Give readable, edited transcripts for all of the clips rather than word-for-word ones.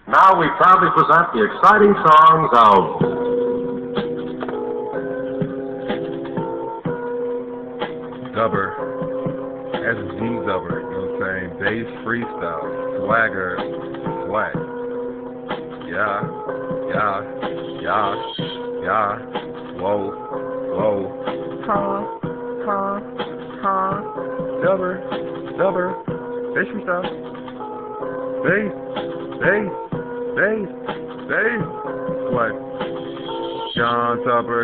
Now we proudly present the exciting songs of Dubber, SG Dubber, you know what I'm saying? Bass freestyle, swagger, swag. Yeah, whoa, Dubber, bass freestyle, bass, swag. John Tupper,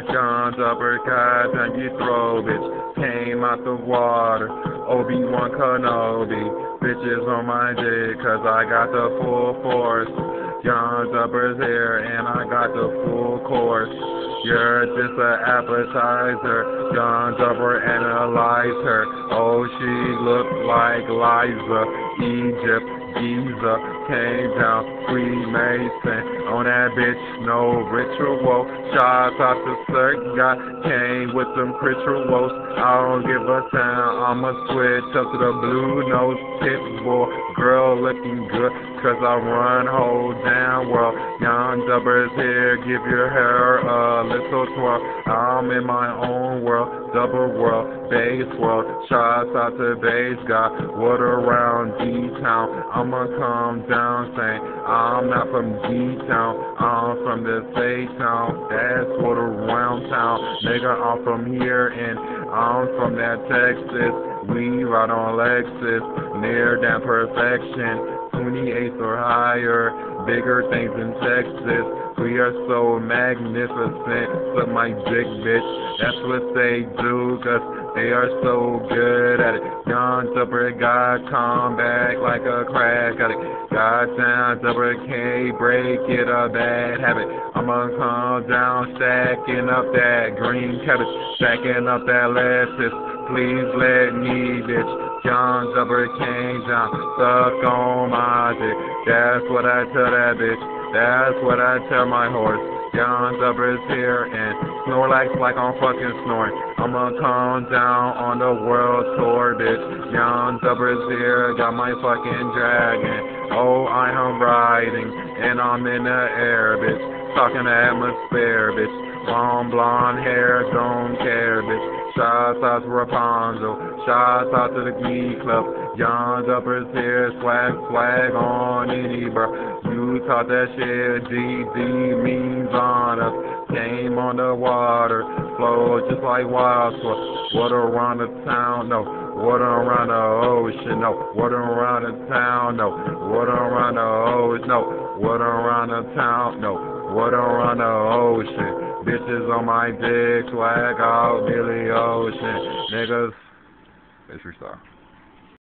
goddamn you throw, bitch. Came out the water, Obi-Wan Kenobi. Bitches on my dick, cause I got the full force. John Tupper's here, and I got the full course. You're just an appetizer. John Tupper analyze her. Oh, she looked like Liza. Egypt, Giza, came down, Freemason. On that bitch, no ritual. Shots out to Cirque, got came with some rituals. I don't give a damn, I'ma switch up to the blue nose pit bull. Girl looking good, cause I run whole damn world. Young Dubber's here, give your hair a little twirl. I'm in my own world, double world, bass world. Shots out to bass, got water around D-Town. I'ma come down saying, I'm not from D-Town, I'm from the A-Town. That's water around town. Nigga, I'm from here and I'm from that Texas. We ride on Lexus, near damn perfection. 28th or higher, bigger things in Texas. We are so magnificent, suck my dick, bitch. That's what they do, cause they are so good at it. John Tupper got come back like a crack addict. Goddamn Tupper can't break it, a bad habit. I'ma come down stacking up that green cabbage, stacking up that lettuce. Please let me, bitch. John Tupper came down, suck on my dick. That's what I tell that bitch. That's what I tell my horse. John Tupper's here and Snorlax like I'm fucking snoring. I'ma come down on the world tour, bitch. John Tupper's here, got my fucking dragon. Oh, I am riding and I'm in the air, bitch. Talking the atmosphere, bitch. Long blonde hair, don't care, bitch. Shots out to Rapunzel, shots out to the Glee Club. John Tupper's here, swag on any bro. You taught that shit, GD means on us. Came on the water, flow just like wild sweat. Water around the town, no. Water around the ocean, no. Water around the town, no. Water around the ocean, no. Water around the town, no. Water around the ocean. Bitches on my dick, swag out, Billy Ocean. Niggas, it's freestyle.